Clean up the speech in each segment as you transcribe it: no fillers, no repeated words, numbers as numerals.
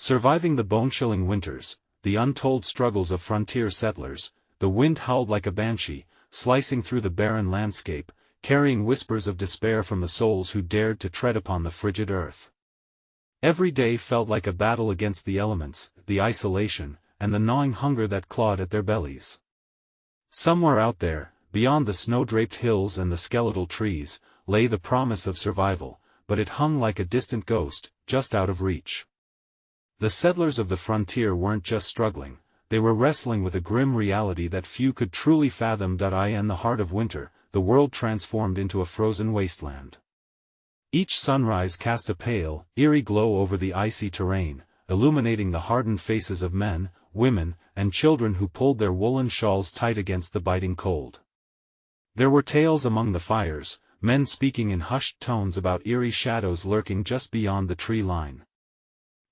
Surviving the bone-chilling winters, the untold struggles of frontier settlers, the wind howled like a banshee, slicing through the barren landscape, carrying whispers of despair from the souls who dared to tread upon the frigid earth. Every day felt like a battle against the elements, the isolation, and the gnawing hunger that clawed at their bellies. Somewhere out there, beyond the snow-draped hills and the skeletal trees, lay the promise of survival, but it hung like a distant ghost, just out of reach. The settlers of the frontier weren't just struggling, they were wrestling with a grim reality that few could truly fathom. In the heart of winter, the world transformed into a frozen wasteland. Each sunrise cast a pale, eerie glow over the icy terrain, illuminating the hardened faces of men, women, and children who pulled their woolen shawls tight against the biting cold. There were tales among the fires, men speaking in hushed tones about eerie shadows lurking just beyond the tree line.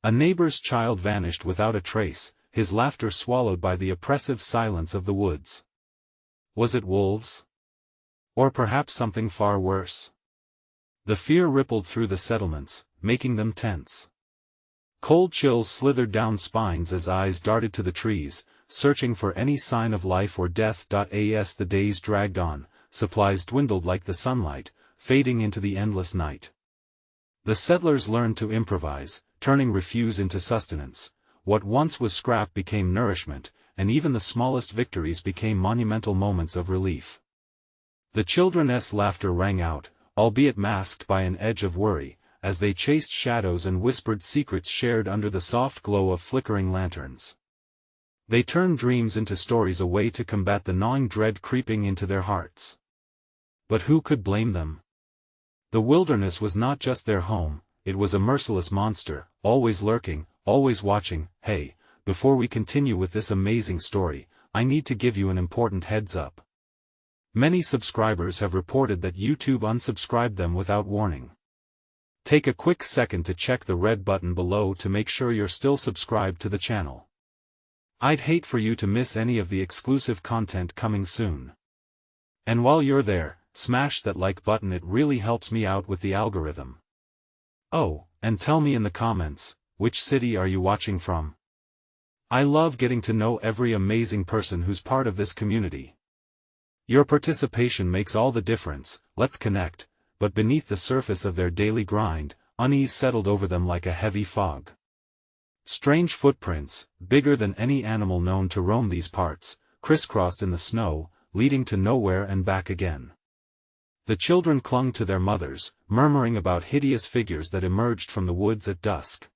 A neighbor's child vanished without a trace, his laughter swallowed by the oppressive silence of the woods. Was it wolves? Or perhaps something far worse? The fear rippled through the settlements, making them tense. Cold chills slithered down spines as eyes darted to the trees, searching for any sign of life or death. As the days dragged on, supplies dwindled like the sunlight, fading into the endless night. The settlers learned to improvise, turning refuse into sustenance. What once was scrap became nourishment, and even the smallest victories became monumental moments of relief. The children's laughter rang out, albeit masked by an edge of worry, as they chased shadows and whispered secrets shared under the soft glow of flickering lanterns. They turned dreams into stories, a way to combat the gnawing dread creeping into their hearts. But who could blame them? The wilderness was not just their home, it was a merciless monster, always lurking, always watching. Hey, before we continue with this amazing story, I need to give you an important heads up. Many subscribers have reported that YouTube unsubscribed them without warning. Take a quick second to check the red button below to make sure you're still subscribed to the channel. I'd hate for you to miss any of the exclusive content coming soon. And while you're there, smash that like button, it really helps me out with the algorithm. Oh, and tell me in the comments, which city are you watching from? I love getting to know every amazing person who's part of this community. Your participation makes all the difference. Let's connect. But beneath the surface of their daily grind, unease settled over them like a heavy fog. Strange footprints, bigger than any animal known to roam these parts, crisscrossed in the snow, leading to nowhere and back again. The children clung to their mothers, murmuring about hideous figures that emerged from the woods at dusk.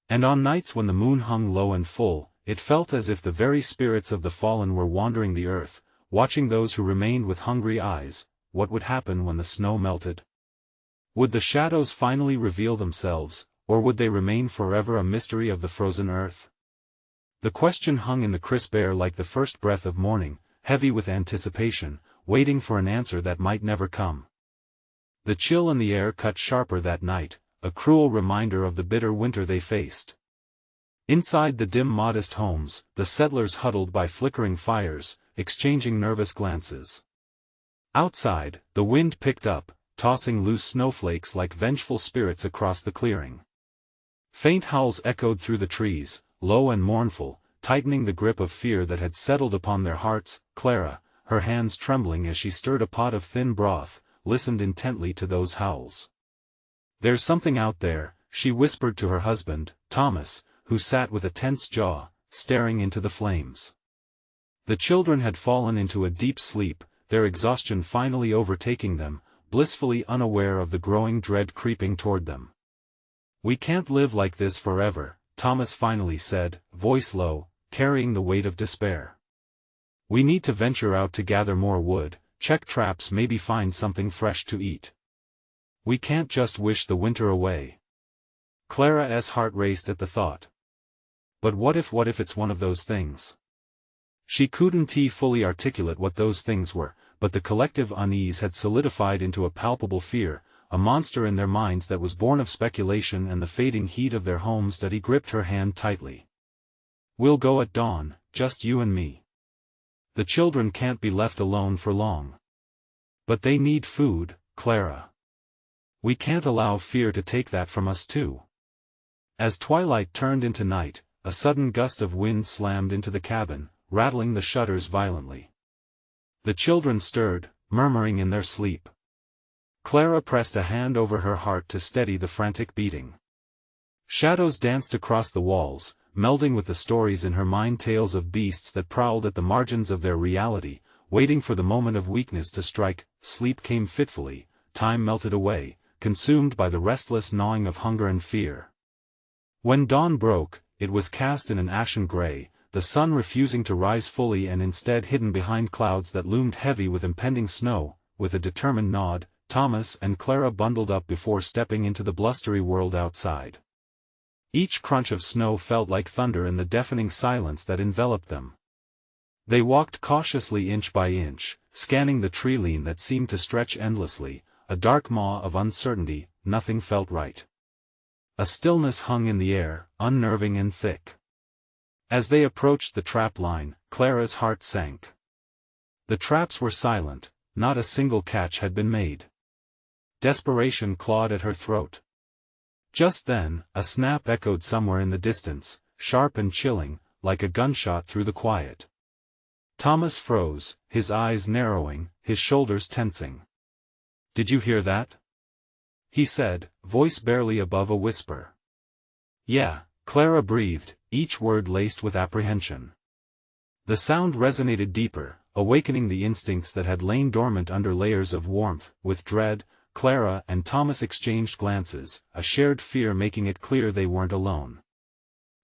And on nights when the moon hung low and full, it felt as if the very spirits of the fallen were wandering the earth, watching those who remained with hungry eyes. What would happen when the snow melted? Would the shadows finally reveal themselves, or would they remain forever a mystery of the frozen earth? The question hung in the crisp air like the first breath of morning, heavy with anticipation, waiting for an answer that might never come. The chill in the air cut sharper that night, a cruel reminder of the bitter winter they faced. Inside the dim modest homes, the settlers huddled by flickering fires, exchanging nervous glances. Outside, the wind picked up, tossing loose snowflakes like vengeful spirits across the clearing. Faint howls echoed through the trees, low and mournful, tightening the grip of fear that had settled upon their hearts. Clara, her hands trembling as she stirred a pot of thin broth, listened intently to those howls. "There's something out there," she whispered to her husband, Thomas, who sat with a tense jaw, staring into the flames. The children had fallen into a deep sleep, their exhaustion finally overtaking them, blissfully unaware of the growing dread creeping toward them. "We can't live like this forever," Thomas finally said, voice low, carrying the weight of despair. "We need to venture out to gather more wood, check traps, maybe find something fresh to eat. We can't just wish the winter away." Clara's heart raced at the thought. But what if it's one of those things? She couldn't fully articulate what those things were, but the collective unease had solidified into a palpable fear, a monster in their minds that was born of speculation and the fading heat of their homes. He gripped her hand tightly. "We'll go at dawn, just you and me. The children can't be left alone for long. But they need food, Clara. We can't allow fear to take that from us too." As twilight turned into night, a sudden gust of wind slammed into the cabin, rattling the shutters violently. The children stirred, murmuring in their sleep. Clara pressed a hand over her heart to steady the frantic beating. Shadows danced across the walls, melding with the stories in her mind, tales of beasts that prowled at the margins of their reality, waiting for the moment of weakness to strike. Sleep came fitfully, time melted away, consumed by the restless gnawing of hunger and fear. When dawn broke, it was cast in an ashen gray, the sun refusing to rise fully and instead hidden behind clouds that loomed heavy with impending snow. With a determined nod, Thomas and Clara bundled up before stepping into the blustery world outside. Each crunch of snow felt like thunder in the deafening silence that enveloped them. They walked cautiously inch by inch, scanning the tree line that seemed to stretch endlessly, a dark maw of uncertainty. Nothing felt right. A stillness hung in the air, unnerving and thick. As they approached the trap line, Clara's heart sank. The traps were silent, not a single catch had been made. Desperation clawed at her throat. Just then, a snap echoed somewhere in the distance, sharp and chilling, like a gunshot through the quiet. Thomas froze, his eyes narrowing, his shoulders tensing. "Did you hear that?" he said, voice barely above a whisper. "Yeah," Clara breathed, each word laced with apprehension. The sound resonated deeper, awakening the instincts that had lain dormant under layers of warmth. With dread, Clara and Thomas exchanged glances, a shared fear making it clear they weren't alone.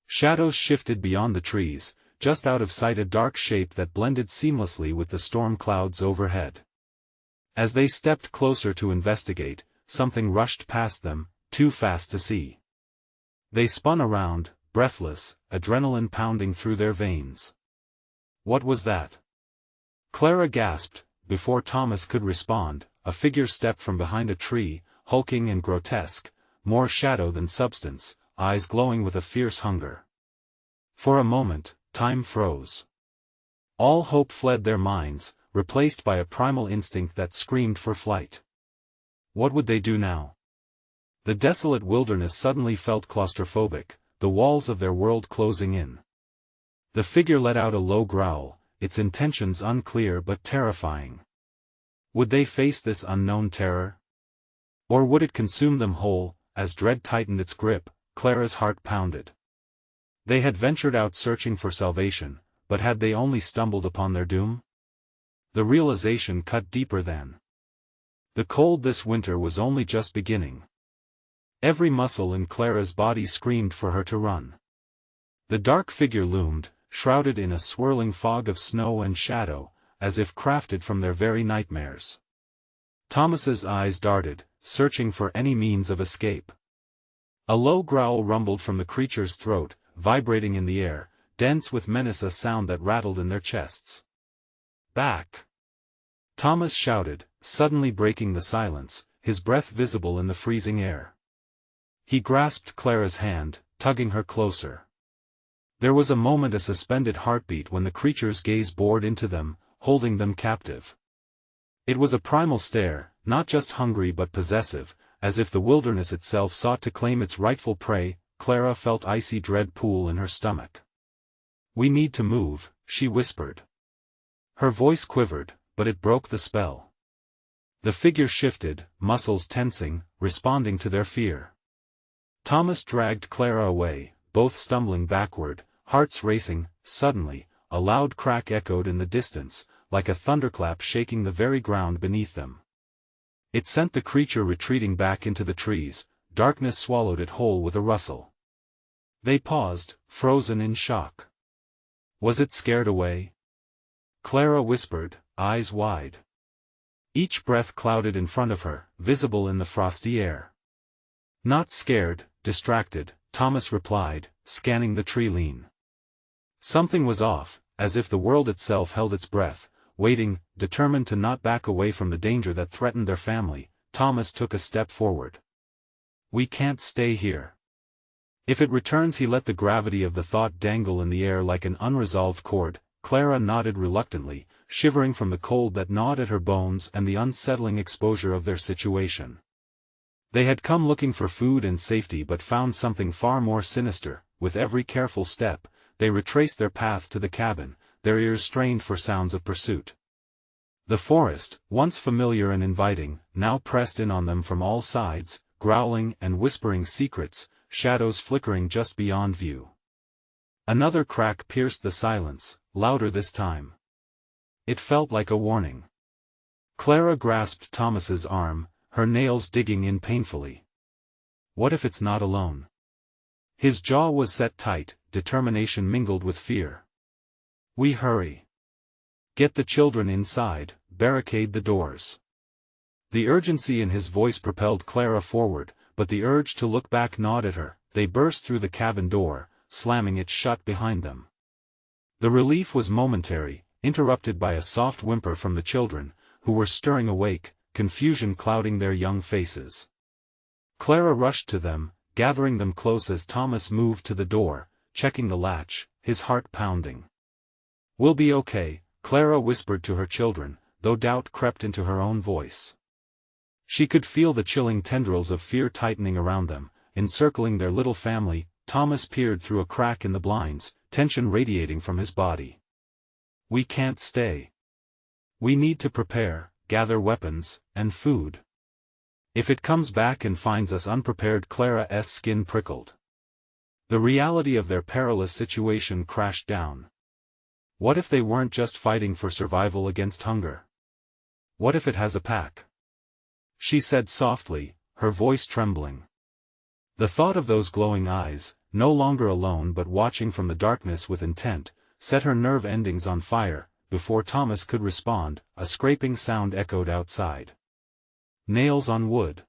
Shadows shifted beyond the trees, just out of sight, a dark shape that blended seamlessly with the storm clouds overhead. As they stepped closer to investigate, something rushed past them, too fast to see. They spun around, breathless, adrenaline pounding through their veins. What was that? Clara gasped. Before Thomas could respond, a figure stepped from behind a tree, hulking and grotesque, more shadow than substance, eyes glowing with a fierce hunger. For a moment, time froze. All hope fled their minds, replaced by a primal instinct that screamed for flight. What would they do now? The desolate wilderness suddenly felt claustrophobic, the walls of their world closing in. The figure let out a low growl, its intentions unclear but terrifying. Would they face this unknown terror? Or would it consume them whole? As dread tightened its grip, Clara's heart pounded. They had ventured out searching for salvation, but had they only stumbled upon their doom? The realization cut deeper than. The cold this winter was only just beginning. Every muscle in Clara's body screamed for her to run. The dark figure loomed, shrouded in a swirling fog of snow and shadow, as if crafted from their very nightmares. Thomas's eyes darted, searching for any means of escape. A low growl rumbled from the creature's throat, vibrating in the air, dense with menace, a sound that rattled in their chests. "Back!" Thomas shouted, suddenly breaking the silence, his breath visible in the freezing air. He grasped Clara's hand, tugging her closer. There was a moment, a suspended heartbeat, when the creature's gaze bored into them, holding them captive. It was a primal stare, not just hungry but possessive, as if the wilderness itself sought to claim its rightful prey. Clara felt icy dread pool in her stomach. "We need to move," she whispered. Her voice quivered, but it broke the spell. The figure shifted, muscles tensing, responding to their fear. Thomas dragged Clara away, both stumbling backward, hearts racing. Suddenly, a loud crack echoed in the distance, like a thunderclap shaking the very ground beneath them. It sent the creature retreating back into the trees. Darkness swallowed it whole with a rustle. They paused, frozen in shock. Was it scared away? Clara whispered, eyes wide. Each breath clouded in front of her, visible in the frosty air. "Not scared, distracted," Thomas replied, scanning the tree line. Something was off, as if the world itself held its breath, waiting, determined to not back away from the danger that threatened their family. Thomas took a step forward. "We can't stay here. If it returns," he let the gravity of the thought dangle in the air like an unresolved chord. Clara nodded reluctantly, shivering from the cold that gnawed at her bones and the unsettling exposure of their situation. They had come looking for food and safety but found something far more sinister. With every careful step, they retraced their path to the cabin, their ears strained for sounds of pursuit. The forest, once familiar and inviting, now pressed in on them from all sides, growling and whispering secrets, shadows flickering just beyond view. Another crack pierced the silence, louder this time. It felt like a warning. Clara grasped Thomas's arm, her nails digging in painfully. What if it's not alone? His jaw was set tight, determination mingled with fear. We hurry. Get the children inside, barricade the doors. The urgency in his voice propelled Clara forward, but the urge to look back gnawed at her. They burst through the cabin door, slamming it shut behind them. The relief was momentary, interrupted by a soft whimper from the children, who were stirring awake, confusion clouding their young faces. Clara rushed to them, gathering them close as Thomas moved to the door, checking the latch, his heart pounding. We'll be okay, Clara whispered to her children, though doubt crept into her own voice. She could feel the chilling tendrils of fear tightening around them, encircling their little family. Thomas peered through a crack in the blinds, tension radiating from his body. We can't stay. We need to prepare, gather weapons, and food. If it comes back and finds us unprepared, Clara's skin prickled. The reality of their perilous situation crashed down. What if they weren't just fighting for survival against hunger? What if it has a pack? She said softly, her voice trembling. The thought of those glowing eyes, no longer alone but watching from the darkness with intent, set her nerve endings on fire. Before Thomas could respond, a scraping sound echoed outside. Nails on wood.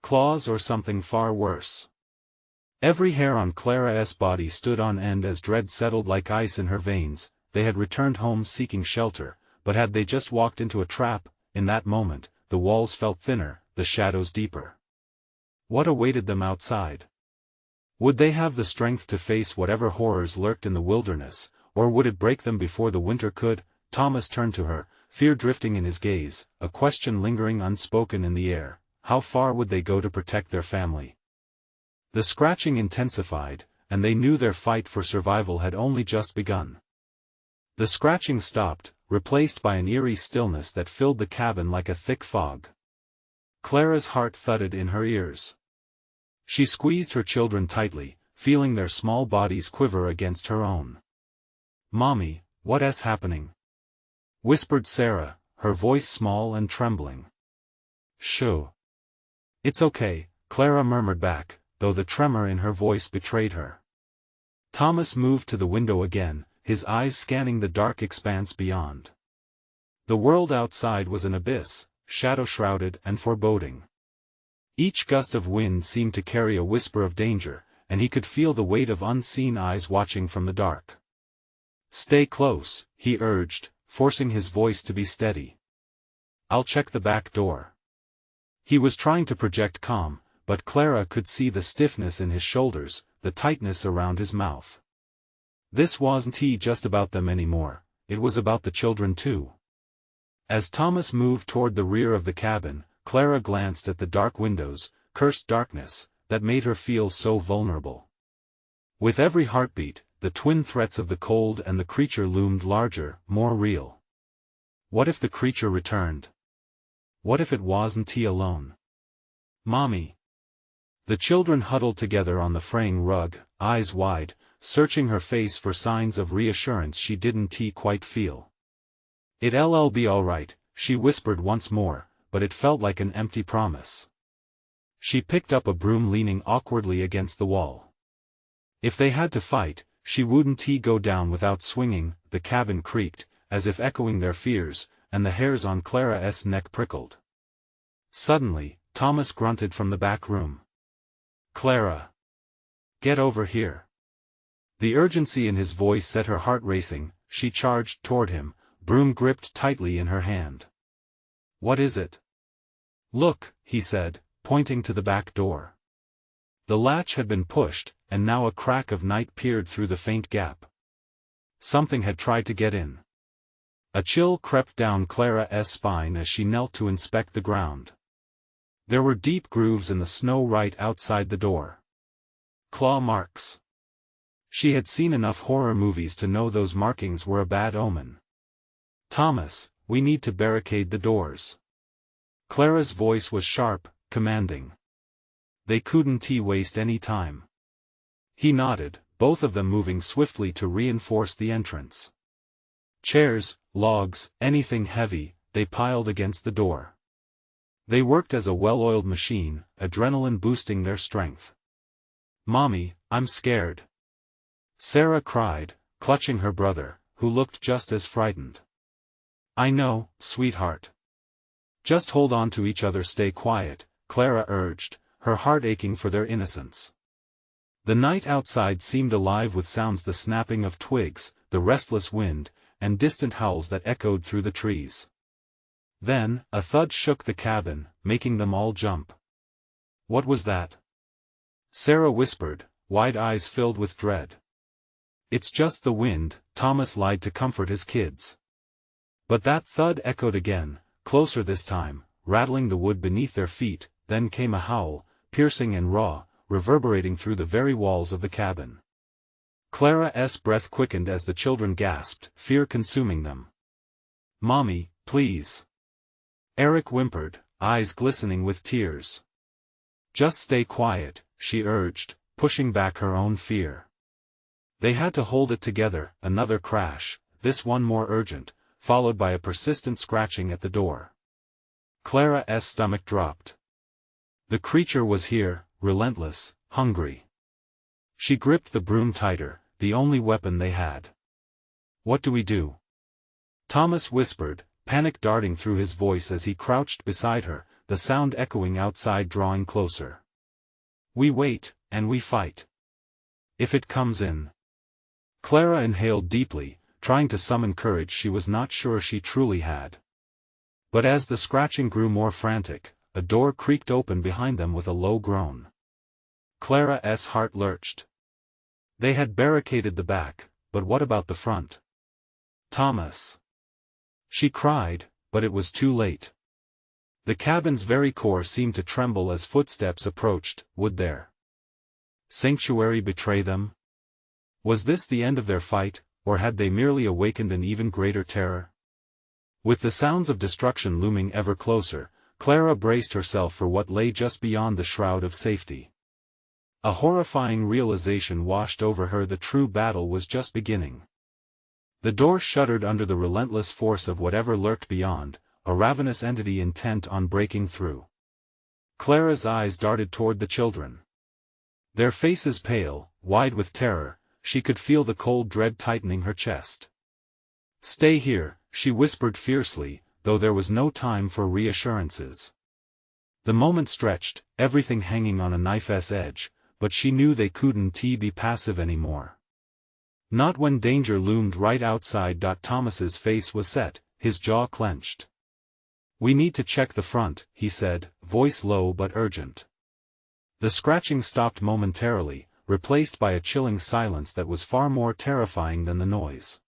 Claws or something far worse. Every hair on Clara's body stood on end as dread settled like ice in her veins. They had returned home seeking shelter, but had they just walked into a trap? In that moment, the walls felt thinner, the shadows deeper. What awaited them outside? Would they have the strength to face whatever horrors lurked in the wilderness, or would it break them before the winter could? Thomas turned to her, fear drifting in his gaze, a question lingering unspoken in the air. How far would they go to protect their family? The scratching intensified, and they knew their fight for survival had only just begun. The scratching stopped, replaced by an eerie stillness that filled the cabin like a thick fog. Clara's heart thudded in her ears. She squeezed her children tightly, feeling their small bodies quiver against her own. "Mommy, what's happening?" whispered Sarah, her voice small and trembling. "Shoo. It's okay," Clara murmured back, though the tremor in her voice betrayed her. Thomas moved to the window again, his eyes scanning the dark expanse beyond. The world outside was an abyss, shadow-shrouded and foreboding. Each gust of wind seemed to carry a whisper of danger, and he could feel the weight of unseen eyes watching from the dark. "Stay close," he urged, forcing his voice to be steady. "I'll check the back door." He was trying to project calm, but Clara could see the stiffness in his shoulders, the tightness around his mouth. This wasn't just about them anymore, it was about the children too. As Thomas moved toward the rear of the cabin, Clara glanced at the dark windows, cursed darkness, that made her feel so vulnerable. With every heartbeat, the twin threats of the cold and the creature loomed larger, more real. What if the creature returned? What if it wasn't he alone? "Mommy." The children huddled together on the fraying rug, eyes wide, searching her face for signs of reassurance she didn't quite feel. "It'll be all right," she whispered once more, but it felt like an empty promise. She picked up a broom, leaning awkwardly against the wall. If they had to fight, she wouldn't go down without swinging. The cabin creaked, as if echoing their fears, and the hairs on Clara's neck prickled. Suddenly, Thomas grunted from the back room. "Clara! Get over here!" The urgency in his voice set her heart racing. She charged toward him, broom gripped tightly in her hand. "What is it?" "Look," he said, pointing to the back door. The latch had been pushed, and now a crack of night peered through the faint gap. Something had tried to get in. A chill crept down Clara's spine as she knelt to inspect the ground. There were deep grooves in the snow right outside the door. Claw marks. She had seen enough horror movies to know those markings were a bad omen. "Thomas, we need to barricade the doors." Clara's voice was sharp, commanding. They couldn't waste any time. He nodded, both of them moving swiftly to reinforce the entrance. Chairs, logs, anything heavy, they piled against the door. They worked as a well-oiled machine, adrenaline boosting their strength. "Mommy, I'm scared," Sarah cried, clutching her brother, who looked just as frightened. "I know, sweetheart. Just hold on to each other, stay quiet," Clara urged, her heart aching for their innocence. The night outside seemed alive with sounds, the snapping of twigs, the restless wind, and distant howls that echoed through the trees. Then, a thud shook the cabin, making them all jump. "What was that?" Sarah whispered, wide eyes filled with dread. "It's just the wind," Thomas lied to comfort his kids. But that thud echoed again, closer this time, rattling the wood beneath their feet. Then came a howl, piercing and raw, reverberating through the very walls of the cabin. Clara's breath quickened as the children gasped, fear consuming them. "Mommy, please." Eric whimpered, eyes glistening with tears. "Just stay quiet," she urged, pushing back her own fear. They had to hold it together. Another crash, this one more urgent, followed by a persistent scratching at the door. Clara's stomach dropped. The creature was here, relentless, hungry. She gripped the broom tighter, the only weapon they had. "What do we do?" Thomas whispered, panic darting through his voice as he crouched beside her, the sound echoing outside, drawing closer. "We wait, and we fight. If it comes in." Clara inhaled deeply, trying to summon courage she was not sure she truly had. But as the scratching grew more frantic, a door creaked open behind them with a low groan. Clara's heart lurched. They had barricaded the back, but what about the front? "Thomas!" She cried, but it was too late. The cabin's very core seemed to tremble as footsteps approached. Would their sanctuary betray them? Was this the end of their fight, or had they merely awakened an even greater terror? With the sounds of destruction looming ever closer, Clara braced herself for what lay just beyond the shroud of safety. A horrifying realization washed over her: the true battle was just beginning. The door shuddered under the relentless force of whatever lurked beyond, a ravenous entity intent on breaking through. Clara's eyes darted toward the children. Their faces pale, wide with terror, she could feel the cold dread tightening her chest. "Stay here," she whispered fiercely, though there was no time for reassurances. The moment stretched, everything hanging on a knife's edge, but she knew they couldn't be passive anymore. Not when danger loomed right outside. Thomas's face was set, his jaw clenched. "We need to check the front," he said, voice low but urgent. The scratching stopped momentarily, replaced by a chilling silence that was far more terrifying than the noise.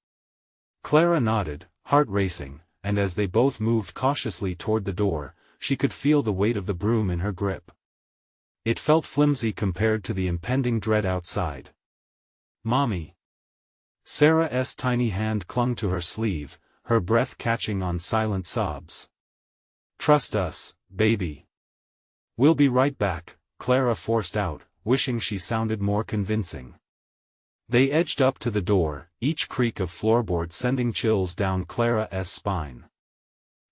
Clara nodded, heart racing, and as they both moved cautiously toward the door, she could feel the weight of the broom in her grip. It felt flimsy compared to the impending dread outside. "Mommy!" Sarah's tiny hand clung to her sleeve, her breath catching on silent sobs. "Trust us, baby. We'll be right back," Clara forced out, wishing she sounded more convincing. They edged up to the door, each creak of floorboard sending chills down Clara's spine.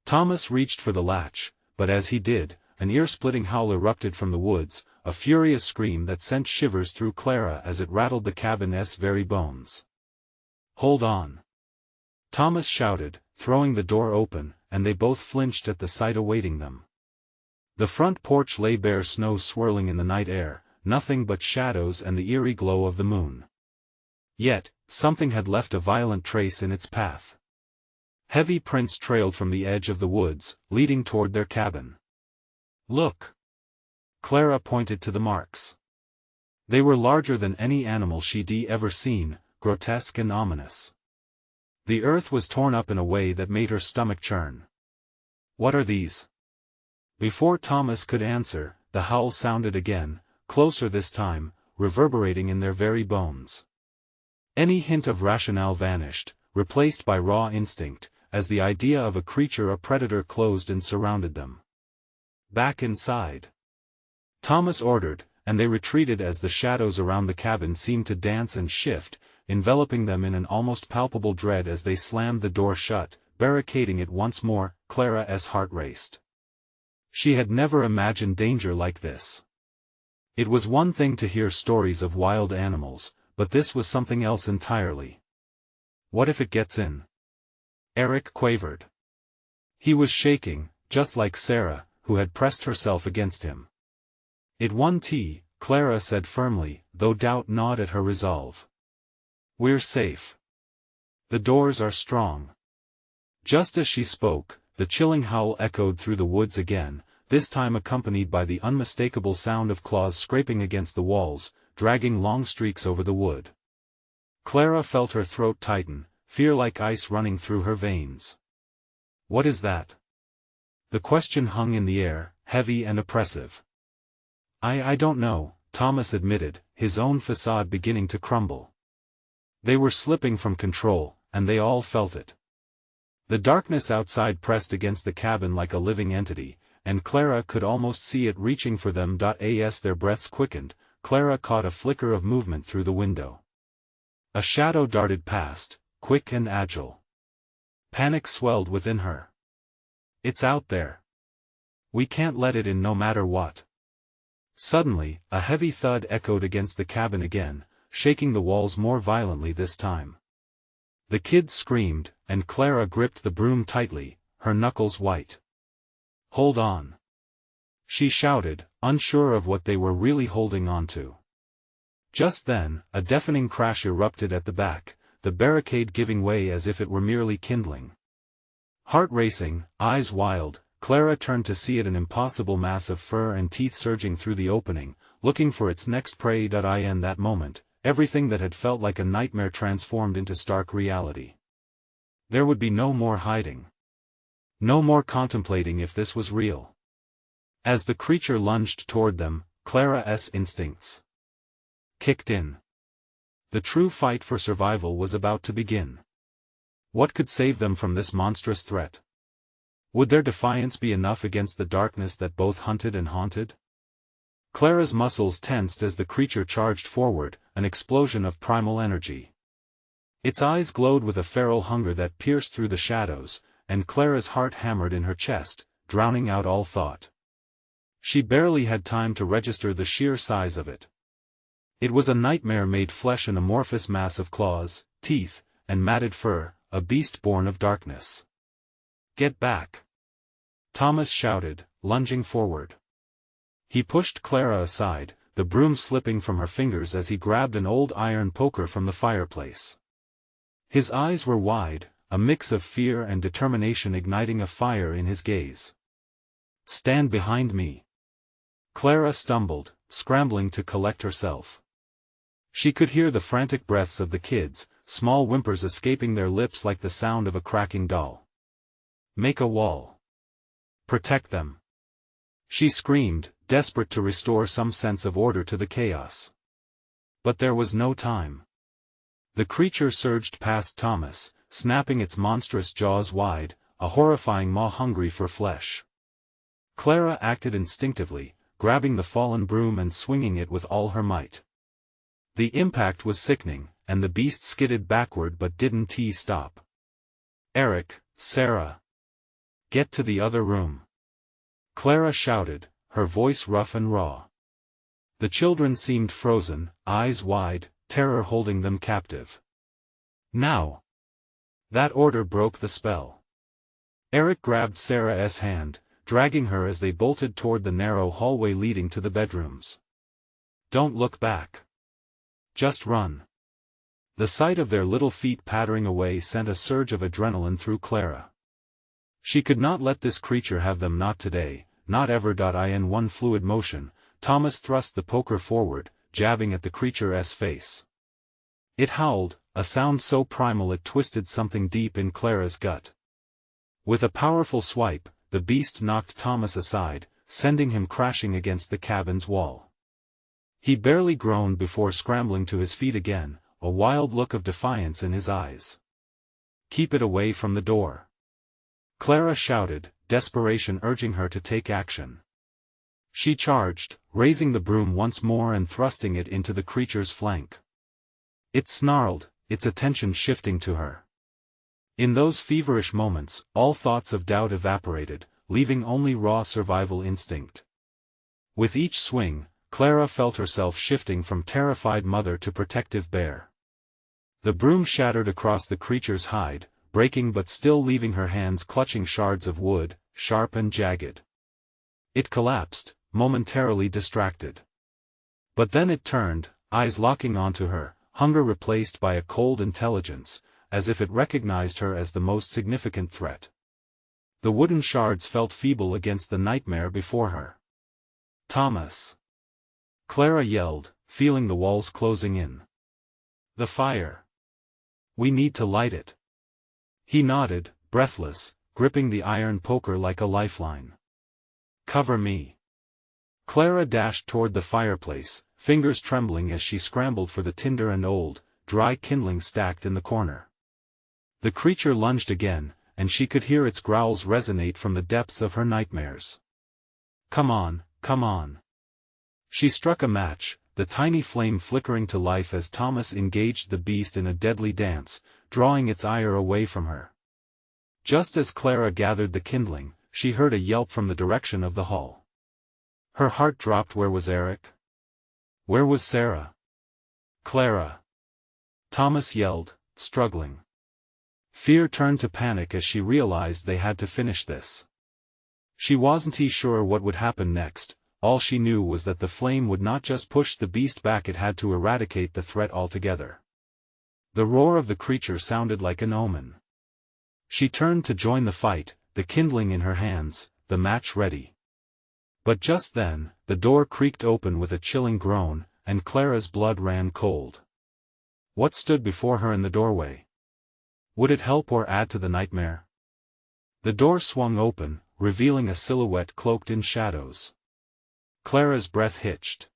Thomas reached for the latch, but as he did, an ear-splitting howl erupted from the woods, a furious scream that sent shivers through Clara as it rattled the cabin's very bones. "Hold on!" Thomas shouted, throwing the door open, and they both flinched at the sight awaiting them. The front porch lay bare, snow swirling in the night air, nothing but shadows and the eerie glow of the moon. Yet, something had left a violent trace in its path. Heavy prints trailed from the edge of the woods, leading toward their cabin. "Look!" Clara pointed to the marks. They were larger than any animal she'd ever seen, grotesque and ominous. The earth was torn up in a way that made her stomach churn. "What are these?" Before Thomas could answer, the howl sounded again, closer this time, reverberating in their very bones. Any hint of rationale vanished, replaced by raw instinct, as the idea of a predator closed and surrounded them. "Back inside," Thomas ordered, and they retreated as the shadows around the cabin seemed to dance and shift, enveloping them in an almost palpable dread as they slammed the door shut, barricading it once more. Clara's heart raced. She had never imagined danger like this. It was one thing to hear stories of wild animals, but this was something else entirely. "What if it gets in?" Eric quavered. He was shaking, just like Sarah, who had pressed herself against him. "It won't," Clara said firmly, though doubt gnawed at her resolve. "We're safe. The doors are strong." Just as she spoke, the chilling howl echoed through the woods again, this time accompanied by the unmistakable sound of claws scraping against the walls, dragging long streaks over the wood. Clara felt her throat tighten, fear like ice running through her veins. "What is that?" The question hung in the air, heavy and oppressive. I don't know," Thomas admitted, his own facade beginning to crumble. They were slipping from control, and they all felt it. The darkness outside pressed against the cabin like a living entity, and Clara could almost see it reaching for them. As their breaths quickened, Clara caught a flicker of movement through the window. A shadow darted past, quick and agile. Panic swelled within her. "It's out there. We can't let it in no matter what." Suddenly, a heavy thud echoed against the cabin again, shaking the walls more violently this time. The kids screamed, and Clara gripped the broom tightly, her knuckles white. "Hold on!" she shouted, unsure of what they were really holding on to. Just then, a deafening crash erupted at the back, the barricade giving way as if it were merely kindling. Heart racing, eyes wild, Clara turned to see it, an impossible mass of fur and teeth surging through the opening, looking for its next prey. In that moment, everything that had felt like a nightmare transformed into stark reality. There would be no more hiding. No more contemplating if this was real. As the creature lunged toward them, Clara's instincts kicked in. The true fight for survival was about to begin. What could save them from this monstrous threat? Would their defiance be enough against the darkness that both hunted and haunted? Clara's muscles tensed as the creature charged forward, an explosion of primal energy. Its eyes glowed with a feral hunger that pierced through the shadows, and Clara's heart hammered in her chest, drowning out all thought. She barely had time to register the sheer size of it. It was a nightmare-made flesh, an amorphous mass of claws, teeth, and matted fur, a beast born of darkness. "Get back!" Thomas shouted, lunging forward. He pushed Clara aside, the broom slipping from her fingers as he grabbed an old iron poker from the fireplace. His eyes were wide, a mix of fear and determination igniting a fire in his gaze. "Stand behind me!" Clara stumbled, scrambling to collect herself. She could hear the frantic breaths of the kids, small whimpers escaping their lips like the sound of a cracking doll. "Make a wall. Protect them!" she screamed, desperate to restore some sense of order to the chaos. But there was no time. The creature surged past Thomas, snapping its monstrous jaws wide, a horrifying maw hungry for flesh. Clara acted instinctively, grabbing the fallen broom and swinging it with all her might. The impact was sickening, and the beast skidded backward but didn't stop. "Eric, Sarah! Get to the other room!" Clara shouted, her voice rough and raw. The children seemed frozen, eyes wide, terror holding them captive. "Now!" That order broke the spell. Eric grabbed Sarah's hand, dragging her as they bolted toward the narrow hallway leading to the bedrooms. "Don't look back. Just run." The sight of their little feet pattering away sent a surge of adrenaline through Clara. She could not let this creature have them, not today, not ever. In one fluid motion, Thomas thrust the poker forward, jabbing at the creature's face. It howled, a sound so primal it twisted something deep in Clara's gut. With a powerful swipe, the beast knocked Thomas aside, sending him crashing against the cabin's wall. He barely groaned before scrambling to his feet again, a wild look of defiance in his eyes. "Keep it away from the door," Clara shouted, desperation urging her to take action. She charged, raising the broom once more and thrusting it into the creature's flank. It snarled, its attention shifting to her. In those feverish moments, all thoughts of doubt evaporated, leaving only raw survival instinct. With each swing, Clara felt herself shifting from terrified mother to protective bear. The broom shattered across the creature's hide, breaking but still leaving her hands clutching shards of wood, sharp and jagged. It collapsed, momentarily distracted. But then it turned, eyes locking onto her, hunger replaced by a cold intelligence, as if it recognized her as the most significant threat. The wooden shards felt feeble against the nightmare before her. "Thomas!" Clara yelled, feeling the walls closing in. "The fire! We need to light it." He nodded, breathless, gripping the iron poker like a lifeline. "Cover me." Clara dashed toward the fireplace, fingers trembling as she scrambled for the tinder and old, dry kindling stacked in the corner. The creature lunged again, and she could hear its growls resonate from the depths of her nightmares. "Come on, come on." She struck a match, the tiny flame flickering to life as Thomas engaged the beast in a deadly dance, drawing its ire away from her. Just as Clara gathered the kindling, she heard a yelp from the direction of the hall. Her heart dropped. Where was Eric? Where was Sarah? "Clara!" Thomas yelled, struggling. Fear turned to panic as she realized they had to finish this. She wasn't sure what would happen next. All she knew was that the flame would not just push the beast back, it had to eradicate the threat altogether. The roar of the creature sounded like an omen. She turned to join the fight, the kindling in her hands, the match ready. But just then, the door creaked open with a chilling groan, and Clara's blood ran cold. What stood before her in the doorway? Would it help or add to the nightmare? The door swung open, revealing a silhouette cloaked in shadows. Clara's breath hitched.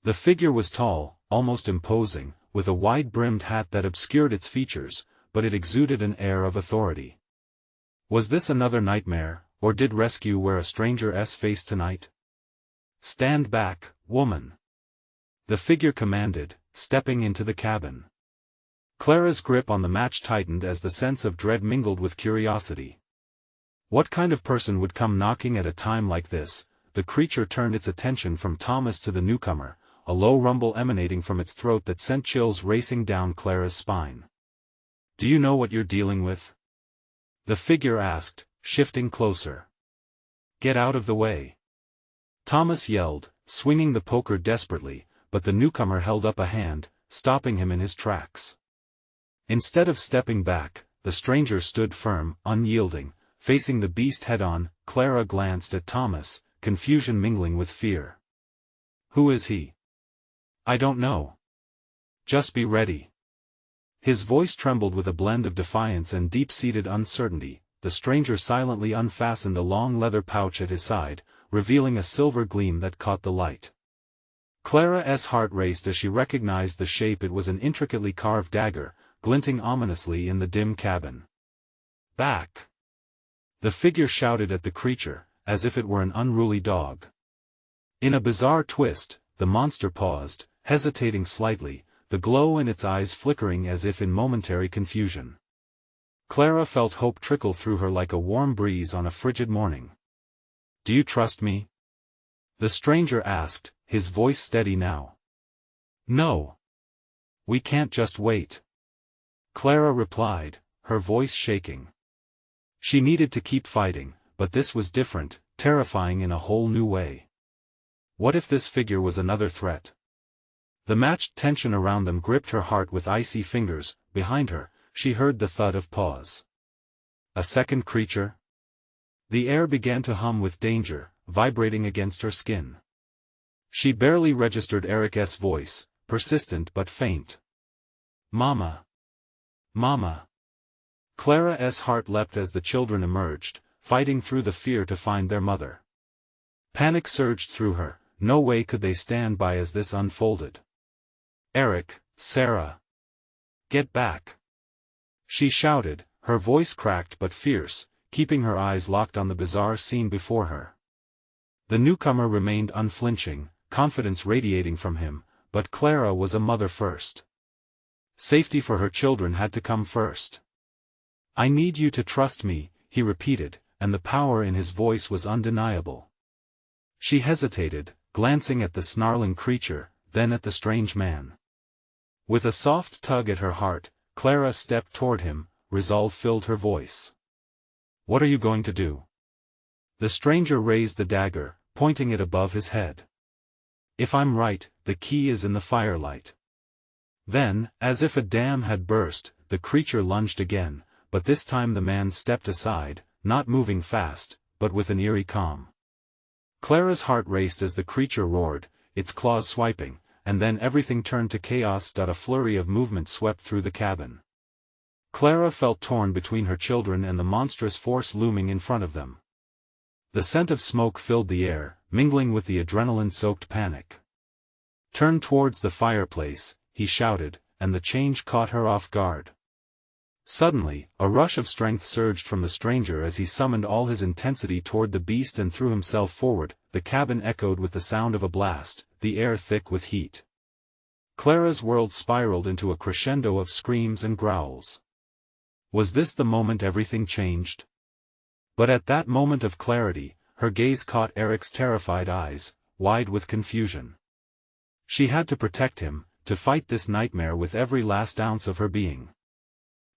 The figure was tall, almost imposing, with a wide-brimmed hat that obscured its features, but it exuded an air of authority. Was this another nightmare, or did rescue wear a stranger's face tonight? "Stand back, woman!" the figure commanded, stepping into the cabin. Clara's grip on the match tightened as the sense of dread mingled with curiosity. What kind of person would come knocking at a time like this? The creature turned its attention from Thomas to the newcomer, a low rumble emanating from its throat that sent chills racing down Clara's spine. "Do you know what you're dealing with?" the figure asked, shifting closer. "Get out of the way!" Thomas yelled, swinging the poker desperately, but the newcomer held up a hand, stopping him in his tracks. Instead of stepping back, the stranger stood firm, unyielding, facing the beast head-on. Clara glanced at Thomas, confusion mingling with fear. "Who is he?" "I don't know." "Just be ready." His voice trembled with a blend of defiance and deep-seated uncertainty. The stranger silently unfastened a long leather pouch at his side, revealing a silver gleam that caught the light. Clara's heart raced as she recognized the shape. It was an intricately carved dagger, glinting ominously in the dim cabin. "Back!" the figure shouted at the creature, as if it were an unruly dog. In a bizarre twist, the monster paused, hesitating slightly, the glow in its eyes flickering as if in momentary confusion. Clara felt hope trickle through her like a warm breeze on a frigid morning. "Do you trust me?" the stranger asked, his voice steady now. "No. We can't just wait," Clara replied, her voice shaking. She needed to keep fighting, but this was different, terrifying in a whole new way. What if this figure was another threat? The matched tension around them gripped her heart with icy fingers. Behind her, she heard the thud of paws. A second creature? The air began to hum with danger, vibrating against her skin. She barely registered Eric's voice, persistent but faint. "Mama! Mama!" Clara's heart leapt as the children emerged, fighting through the fear to find their mother. Panic surged through her. No way could they stand by as this unfolded. "Eric, Sarah! Get back!" she shouted, her voice cracked but fierce, keeping her eyes locked on the bizarre scene before her. The newcomer remained unflinching, confidence radiating from him, but Clara was a mother first. Safety for her children had to come first. "I need you to trust me," he repeated, and the power in his voice was undeniable. She hesitated, glancing at the snarling creature, then at the strange man. With a soft tug at her heart, Clara stepped toward him, resolve filled her voice. "What are you going to do?" The stranger raised the dagger, pointing it above his head. "If I'm right, the key is in the firelight." Then, as if a dam had burst, the creature lunged again, but this time the man stepped aside, not moving fast, but with an eerie calm. Clara's heart raced as the creature roared, its claws swiping, and then everything turned to chaos. A flurry of movement swept through the cabin. Clara felt torn between her children and the monstrous force looming in front of them. The scent of smoke filled the air, mingling with the adrenaline-soaked panic. "Turn towards the fireplace," he shouted, and the change caught her off guard. Suddenly, a rush of strength surged from the stranger as he summoned all his intensity toward the beast and threw himself forward. The cabin echoed with the sound of a blast, the air thick with heat. Clara's world spiraled into a crescendo of screams and growls. Was this the moment everything changed? But at that moment of clarity, her gaze caught Eric's terrified eyes, wide with confusion. She had to protect him, to fight this nightmare with every last ounce of her being.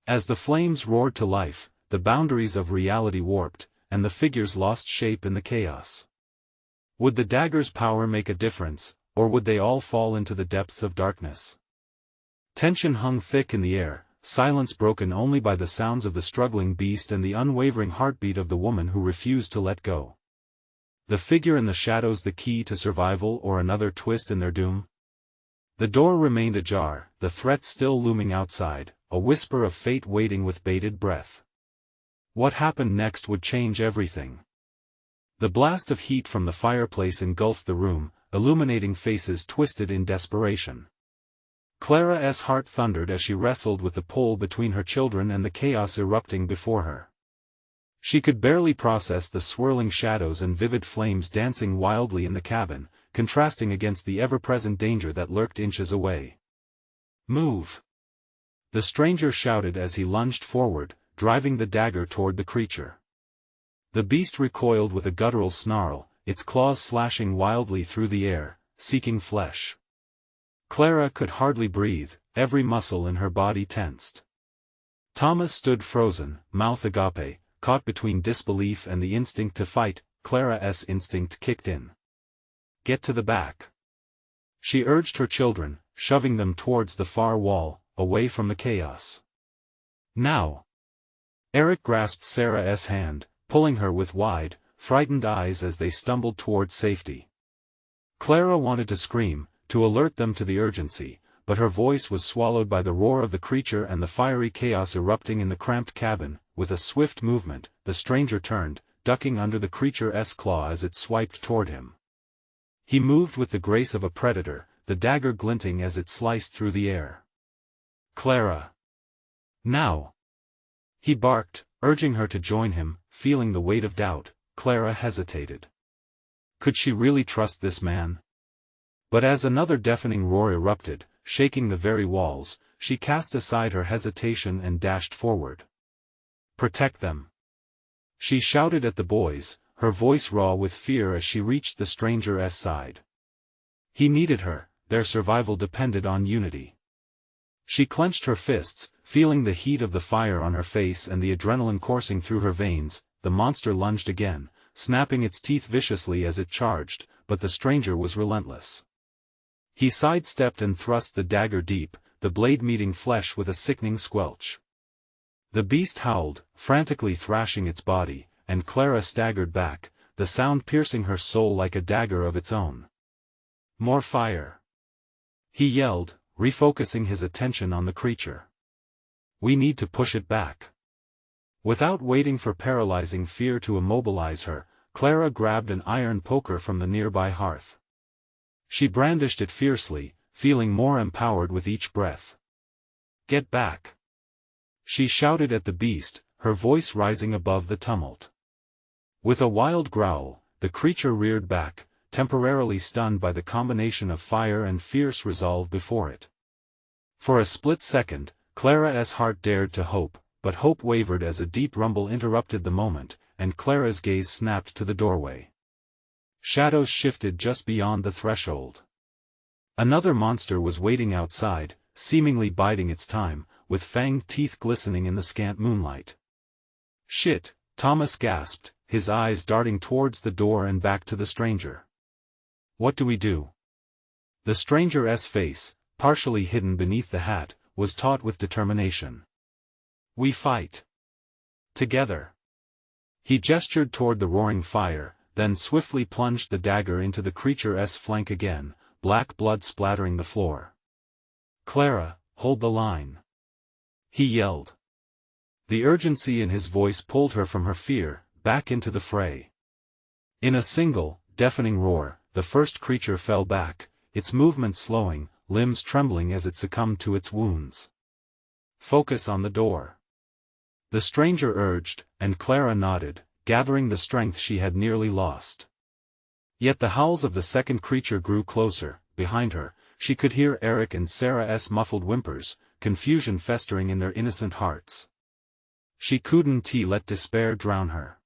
As the flames roared to life, the boundaries of reality warped, and the figures lost shape in the chaos. Would the dagger's power make a difference, or would they all fall into the depths of darkness? Tension hung thick in the air, silence broken only by the sounds of the struggling beast and the unwavering heartbeat of the woman who refused to let go. The figure in the shadows, the key to survival or another twist in their doom? The door remained ajar, the threat still looming outside, a whisper of fate waiting with bated breath. What happened next would change everything. The blast of heat from the fireplace engulfed the room, illuminating faces twisted in desperation. Clara's heart thundered as she wrestled with the pole between her children and the chaos erupting before her. She could barely process the swirling shadows and vivid flames dancing wildly in the cabin, contrasting against the ever-present danger that lurked inches away. "Move!" the stranger shouted as he lunged forward, driving the dagger toward the creature. The beast recoiled with a guttural snarl, its claws slashing wildly through the air, seeking flesh. Clara could hardly breathe, every muscle in her body tensed. Thomas stood frozen, mouth agape, caught between disbelief and the instinct to fight. Clara's instinct kicked in. "Get to the back," she urged her children, shoving them towards the far wall, away from the chaos. "Now!" Eric grasped Sarah's hand, pulling her with wide, frightened eyes as they stumbled toward safety. Clara wanted to scream, to alert them to the urgency, but her voice was swallowed by the roar of the creature and the fiery chaos erupting in the cramped cabin. With a swift movement, the stranger turned, ducking under the creature's claw as it swiped toward him. He moved with the grace of a predator, the dagger glinting as it sliced through the air. "Clara! Now!" he barked, urging her to join him. Feeling the weight of doubt, Clara hesitated. Could she really trust this man? But as another deafening roar erupted, shaking the very walls, she cast aside her hesitation and dashed forward. "Protect them!" she shouted at the boys, her voice raw with fear as she reached the stranger's side. He needed her, their survival depended on unity. She clenched her fists, feeling the heat of the fire on her face and the adrenaline coursing through her veins. The monster lunged again, snapping its teeth viciously as it charged, but the stranger was relentless. He sidestepped and thrust the dagger deep, the blade meeting flesh with a sickening squelch. The beast howled, frantically thrashing its body, and Clara staggered back, the sound piercing her soul like a dagger of its own. "More fire!" he yelled, refocusing his attention on the creature. "We need to push it back." Without waiting for paralyzing fear to immobilize her, Clara grabbed an iron poker from the nearby hearth. She brandished it fiercely, feeling more empowered with each breath. "Get back!" she shouted at the beast, her voice rising above the tumult. With a wild growl, the creature reared back, temporarily stunned by the combination of fire and fierce resolve before it. For a split second, Clara's heart dared to hope, but hope wavered as a deep rumble interrupted the moment, and Clara's gaze snapped to the doorway. Shadows shifted just beyond the threshold. Another monster was waiting outside, seemingly biding its time, with fanged teeth glistening in the scant moonlight. "Shit," Thomas gasped, his eyes darting towards the door and back to the stranger. "What do we do?" The stranger's face, partially hidden beneath the hat, was taut with determination. "We fight. Together." He gestured toward the roaring fire, then swiftly plunged the dagger into the creature's flank again, black blood splattering the floor. "Clara, hold the line," he yelled. The urgency in his voice pulled her from her fear, back into the fray. In a single, deafening roar, the first creature fell back, its movement slowing, limbs trembling as it succumbed to its wounds. "Focus on the door," the stranger urged, and Clara nodded, gathering the strength she had nearly lost. Yet the howls of the second creature grew closer. Behind her, she could hear Eric and Sarah's muffled whimpers, confusion festering in their innocent hearts. She couldn't let despair drown her.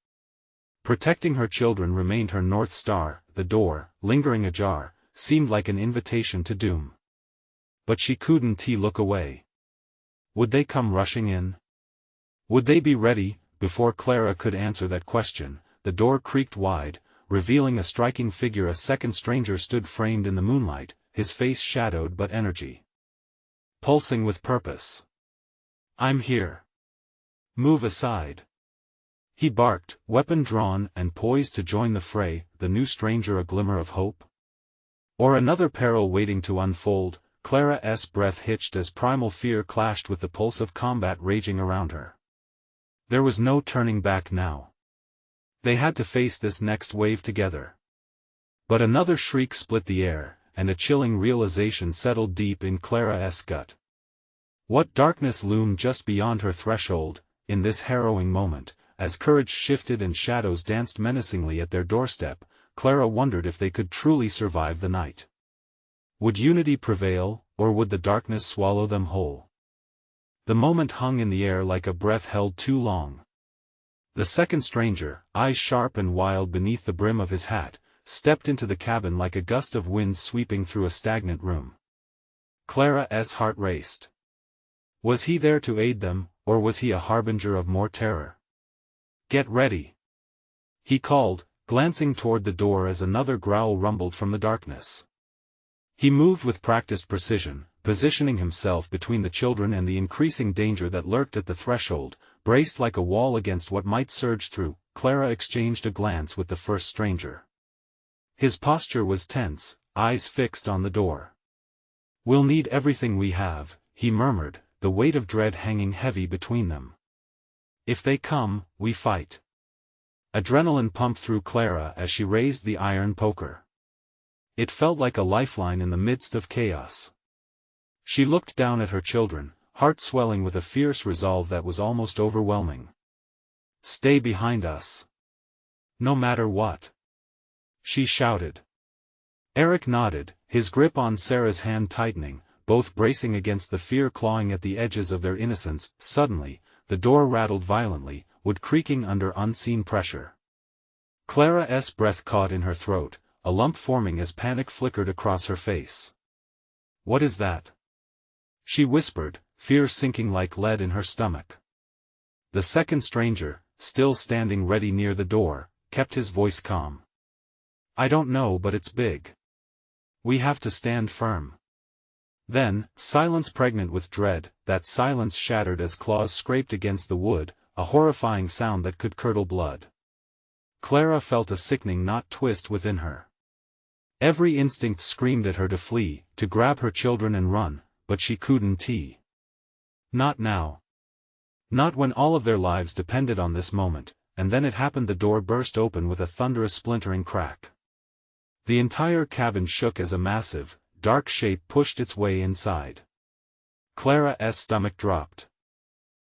Protecting her children remained her North Star. The door, lingering ajar, seemed like an invitation to doom. But she couldn't look away. Would they come rushing in? Would they be ready? Before Clara could answer that question, the door creaked wide, revealing a striking figure. A second stranger stood framed in the moonlight, his face shadowed but energy pulsing with purpose. "I'm here. Move aside," he barked, weapon drawn and poised to join the fray. The new stranger a glimmer of hope? Or another peril waiting to unfold? Clara's breath hitched as primal fear clashed with the pulse of combat raging around her. There was no turning back now. They had to face this next wave together. But another shriek split the air, and a chilling realization settled deep in Clara's gut. What darkness loomed just beyond her threshold? In this harrowing moment, as courage shifted and shadows danced menacingly at their doorstep, Clara wondered if they could truly survive the night. Would unity prevail, or would the darkness swallow them whole? The moment hung in the air like a breath held too long. The second stranger, eyes sharp and wild beneath the brim of his hat, stepped into the cabin like a gust of wind sweeping through a stagnant room. Clara's heart raced. Was he there to aid them, or was he a harbinger of more terror? "Get ready," he called, glancing toward the door as another growl rumbled from the darkness. He moved with practiced precision, positioning himself between the children and the increasing danger that lurked at the threshold, braced like a wall against what might surge through. Clara exchanged a glance with the first stranger. His posture was tense, eyes fixed on the door. "We'll need everything we have," he murmured, the weight of dread hanging heavy between them. "If they come, we fight." Adrenaline pumped through Clara as she raised the iron poker. It felt like a lifeline in the midst of chaos. She looked down at her children, heart swelling with a fierce resolve that was almost overwhelming. "Stay behind us. No matter what," she shouted. Eric nodded, his grip on Sarah's hand tightening, both bracing against the fear clawing at the edges of their innocence. Suddenly, the door rattled violently, wood creaking under unseen pressure. Clara's breath caught in her throat, a lump forming as panic flickered across her face. "What is that?" she whispered, fear sinking like lead in her stomach. The second stranger, still standing ready near the door, kept his voice calm. "I don't know, but it's big. We have to stand firm." Then, silence pregnant with dread, that silence shattered as claws scraped against the wood, a horrifying sound that could curdle blood. Clara felt a sickening knot twist within her. Every instinct screamed at her to flee, to grab her children and run, but she couldn't. Not now. Not when all of their lives depended on this moment, and then it happened. The door burst open with a thunderous splintering crack. The entire cabin shook as a massive, dark shape pushed its way inside. Clara's stomach dropped.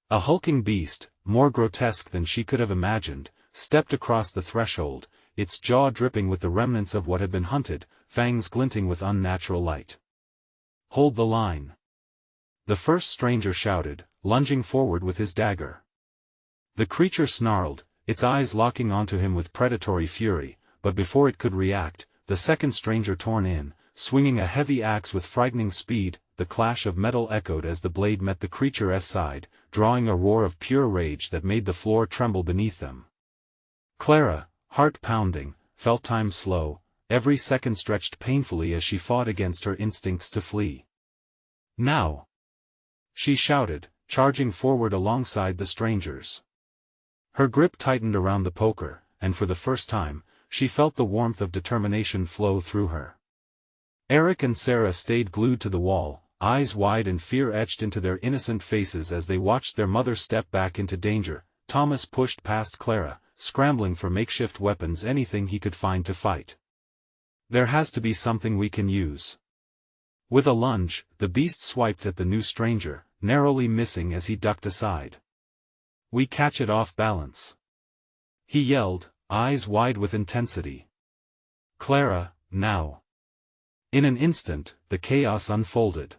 A hulking beast, more grotesque than she could have imagined, stepped across the threshold, its jaw dripping with the remnants of what had been hunted, fangs glinting with unnatural light. "Hold the line!" the first stranger shouted, lunging forward with his dagger. The creature snarled, its eyes locking onto him with predatory fury, but before it could react, the second stranger torn in, swinging a heavy axe with frightening speed. The clash of metal echoed as the blade met the creature's side, drawing a roar of pure rage that made the floor tremble beneath them. Clara, heart pounding, felt time slow, every second stretched painfully as she fought against her instincts to flee. "Now!" she shouted, charging forward alongside the strangers. Her grip tightened around the poker, and for the first time, she felt the warmth of determination flow through her. Eric and Sarah stayed glued to the wall, eyes wide and fear etched into their innocent faces as they watched their mother step back into danger. Thomas pushed past Clara, scrambling for makeshift weapons, anything he could find to fight. "There has to be something we can use." With a lunge, the beast swiped at the new stranger, narrowly missing as he ducked aside. "We catch it off balance," he yelled, eyes wide with intensity. "Clara, now!" In an instant, the chaos unfolded.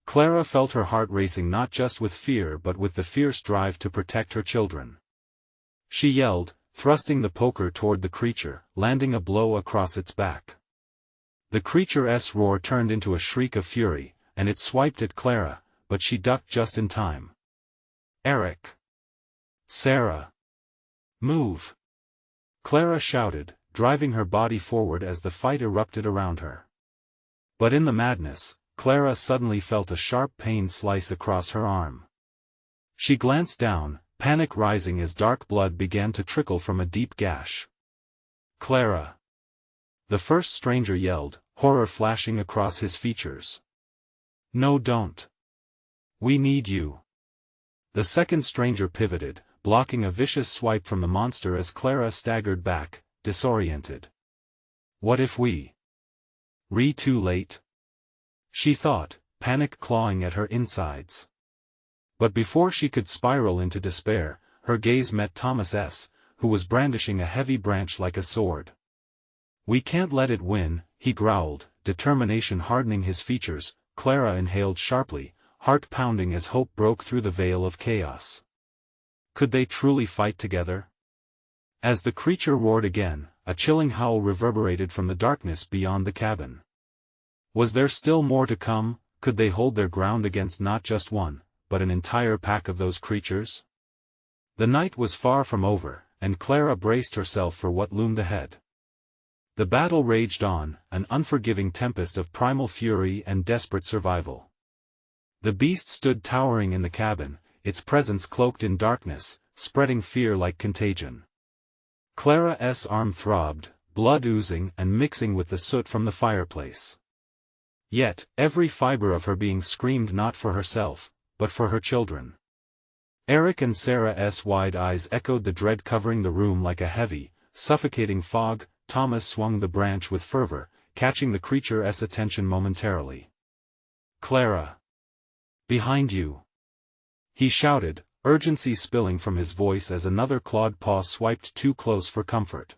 Clara felt her heart racing not just with fear but with the fierce drive to protect her children. She yelled, thrusting the poker toward the creature, landing a blow across its back. The creature's roar turned into a shriek of fury, and it swiped at Clara, but she ducked just in time. "Eric! Sarah! Move!" Clara shouted, driving her body forward as the fight erupted around her. But in the madness, Clara suddenly felt a sharp pain slice across her arm. She glanced down, panic rising as dark blood began to trickle from a deep gash. "Clara!" the first stranger yelled, horror flashing across his features. "No, don't. We need you." The second stranger pivoted, blocking a vicious swipe from the monster as Clara staggered back, disoriented. "What if we too late?" she thought, panic clawing at her insides. But before she could spiral into despair, her gaze met Thomas's, who was brandishing a heavy branch like a sword. "We can't let it win," he growled, determination hardening his features. Clara inhaled sharply, heart pounding as hope broke through the veil of chaos. Could they truly fight together? As the creature roared again, a chilling howl reverberated from the darkness beyond the cabin. Was there still more to come? Could they hold their ground against not just one, but an entire pack of those creatures? The night was far from over, and Clara braced herself for what loomed ahead. The battle raged on, an unforgiving tempest of primal fury and desperate survival. The beast stood towering in the cabin, its presence cloaked in darkness, spreading fear like contagion. Clara's arm throbbed, blood oozing and mixing with the soot from the fireplace. Yet, every fiber of her being screamed not for herself, but for her children. Eric and Sarah's wide eyes echoed the dread covering the room like a heavy, suffocating fog. Thomas swung the branch with fervor, catching the creature's attention momentarily. "Clara! Behind you!" he shouted, urgency spilling from his voice as another clawed paw swiped too close for comfort.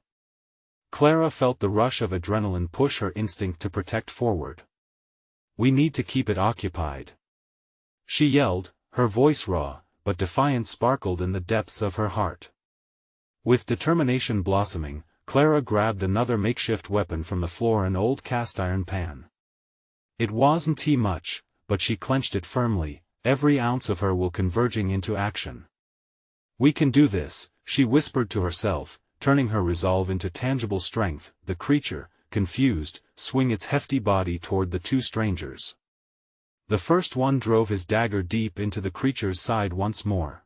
Clara felt the rush of adrenaline push her instinct to protect forward. "We need to keep it occupied," she yelled, her voice raw, but defiance sparkled in the depths of her heart. With determination blossoming, Clara grabbed another makeshift weapon from the floor, an old cast-iron pan. It wasn't much, but she clenched it firmly, every ounce of her will converging into action. "We can do this," she whispered to herself, turning her resolve into tangible strength. The creature, confused, swung its hefty body toward the two strangers. The first one drove his dagger deep into the creature's side once more.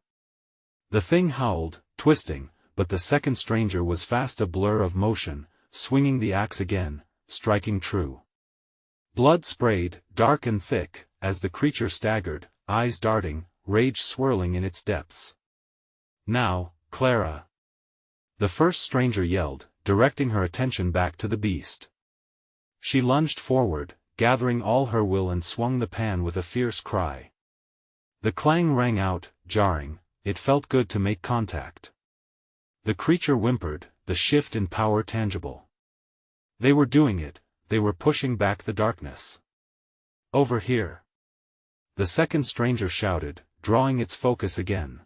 The thing howled, twisting, but the second stranger was fast a blur of motion, swinging the axe again, striking true. Blood sprayed, dark and thick, as the creature staggered, eyes darting, rage swirling in its depths. "Now, Clara!" the first stranger yelled, directing her attention back to the beast. She lunged forward, gathering all her will, and swung the pan with a fierce cry. The clang rang out, jarring. It felt good to make contact. The creature whimpered, the shift in power tangible. They were doing it, they were pushing back the darkness. "Over here!" the second stranger shouted, drawing its focus again.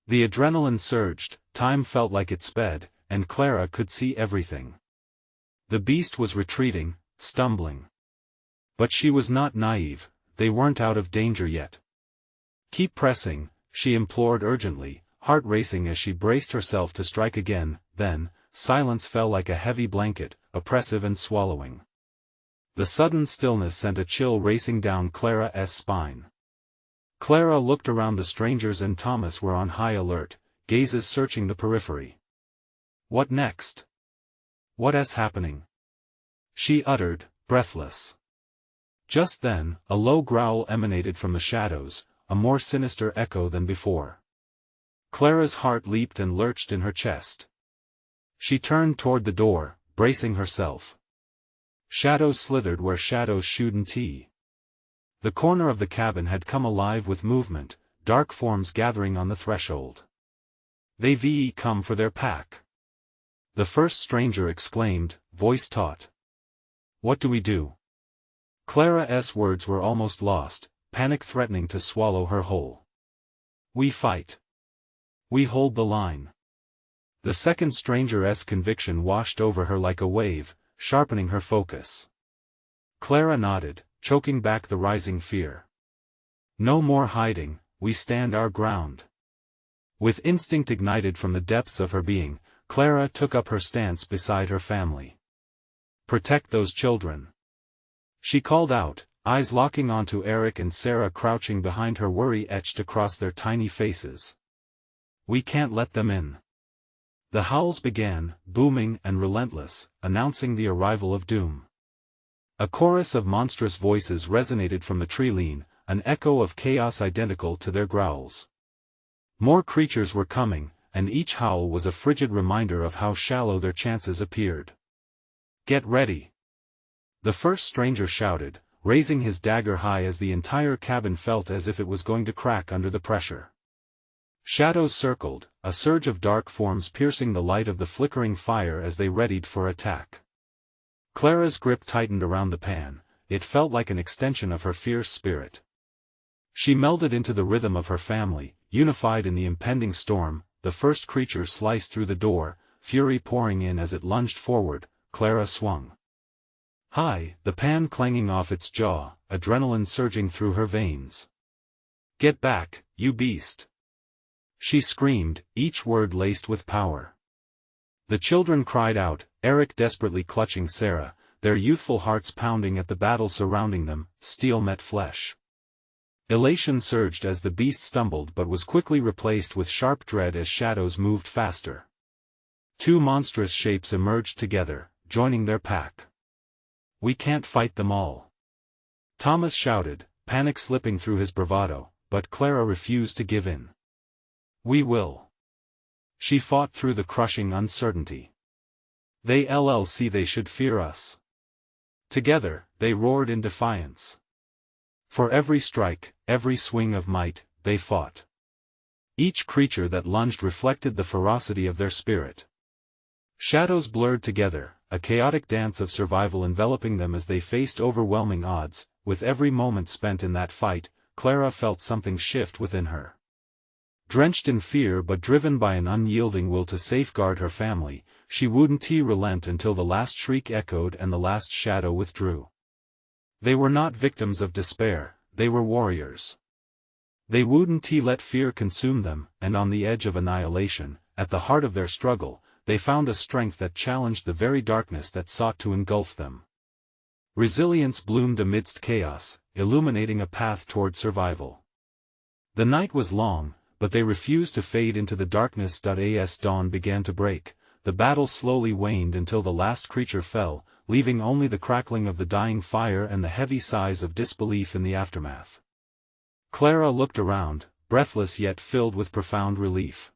The adrenaline surged, time felt like it sped, and Clara could see everything. The beast was retreating, stumbling. But she was not naive, they weren't out of danger yet. "Keep pressing," she implored urgently, heart racing as she braced herself to strike again. Then, silence fell like a heavy blanket, oppressive and swallowing. The sudden stillness sent a chill racing down Clara's spine. Clara looked around. The strangers and Thomas were on high alert, gazes searching the periphery. "What next? What is happening?" she uttered, breathless. Just then, a low growl emanated from the shadows, a more sinister echo than before. Clara's heart leaped and lurched in her chest. She turned toward the door, bracing herself. Shadows slithered where shadows shouldn't. The corner of the cabin had come alive with movement, dark forms gathering on the threshold. "They've come for their pack," the first stranger exclaimed, voice taut. "What do we do?" Clara's words were almost lost, panic threatening to swallow her whole. "We fight. We hold the line." The second stranger's conviction washed over her like a wave, sharpening her focus. Clara nodded, choking back the rising fear. "No more hiding, we stand our ground." With instinct ignited from the depths of her being, Clara took up her stance beside her family. "Protect those children," she called out, eyes locking onto Eric and Sarah crouching behind her, worry etched across their tiny faces. "We can't let them in." The howls began, booming and relentless, announcing the arrival of doom. A chorus of monstrous voices resonated from the tree-line, an echo of chaos identical to their growls. More creatures were coming, and each howl was a frigid reminder of how shallow their chances appeared. "Get ready!" the first stranger shouted, raising his dagger high as the entire cabin felt as if it was going to crack under the pressure. Shadows circled, a surge of dark forms piercing the light of the flickering fire as they readied for attack. Clara's grip tightened around the pan, it felt like an extension of her fierce spirit. She melded into the rhythm of her family, unified in the impending storm. The first creature sliced through the door, fury pouring in as it lunged forward. Clara swung high, the pan clanging off its jaw, adrenaline surging through her veins. "Get back, you beast!" she screamed, each word laced with power. The children cried out, Eric desperately clutching Sarah, their youthful hearts pounding at the battle surrounding them. Steel met flesh. Elation surged as the beast stumbled but was quickly replaced with sharp dread as shadows moved faster. Two monstrous shapes emerged together, joining their pack. "We can't fight them all," Thomas shouted, panic slipping through his bravado, but Clara refused to give in. "We will." She fought through the crushing uncertainty. They should fear us." Together, they roared in defiance. For every strike, every swing of might, they fought. Each creature that lunged reflected the ferocity of their spirit. Shadows blurred together, a chaotic dance of survival enveloping them as they faced overwhelming odds. With every moment spent in that fight, Clara felt something shift within her. Drenched in fear but driven by an unyielding will to safeguard her family, she wouldn't relent until the last shriek echoed and the last shadow withdrew. They were not victims of despair, they were warriors. They wouldn't let fear consume them, and on the edge of annihilation, at the heart of their struggle, they found a strength that challenged the very darkness that sought to engulf them. Resilience bloomed amidst chaos, illuminating a path toward survival. The night was long, but they refused to fade into the darkness. As dawn began to break, the battle slowly waned until the last creature fell, leaving only the crackling of the dying fire and the heavy sighs of disbelief in the aftermath. Clara looked around, breathless yet filled with profound relief.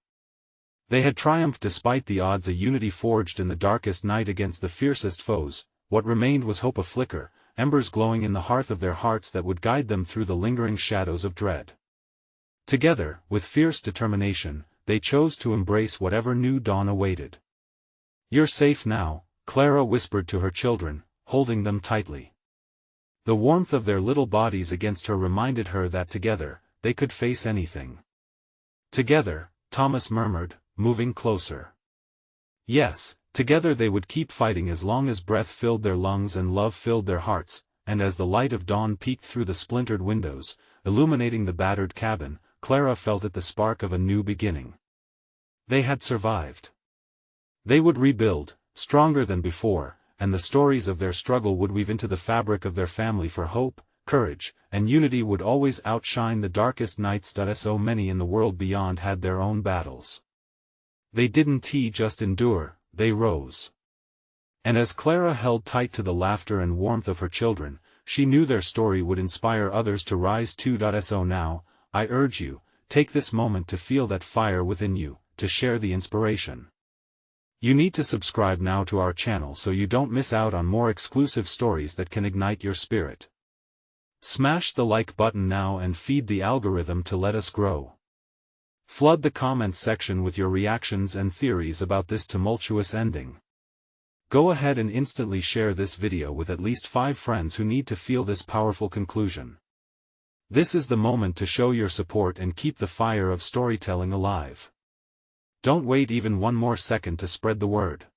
They had triumphed despite the odds, a unity forged in the darkest night against the fiercest foes. What remained was hope, a flicker, embers glowing in the hearth of their hearts that would guide them through the lingering shadows of dread. Together, with fierce determination, they chose to embrace whatever new dawn awaited. "You're safe now," Clara whispered to her children, holding them tightly. The warmth of their little bodies against her reminded her that together, they could face anything. "Together," Thomas murmured, moving closer. Yes, together they would keep fighting as long as breath filled their lungs and love filled their hearts, and as the light of dawn peeked through the splintered windows, illuminating the battered cabin, Clara felt it, the spark of a new beginning. They had survived. They would rebuild, stronger than before, and the stories of their struggle would weave into the fabric of their family, for hope, courage, and unity would always outshine the darkest nights. So many in the world beyond had their own battles. They didn't just endure, they rose. And as Clara held tight to the laughter and warmth of her children, she knew their story would inspire others to rise too. So now, I urge you, take this moment to feel that fire within you, to share the inspiration. You need to subscribe now to our channel so you don't miss out on more exclusive stories that can ignite your spirit. Smash the like button now and feed the algorithm to let us grow. Flood the comments section with your reactions and theories about this tumultuous ending. Go ahead and instantly share this video with at least 5 friends who need to feel this powerful conclusion. This is the moment to show your support and keep the fire of storytelling alive. Don't wait even one more second to spread the word.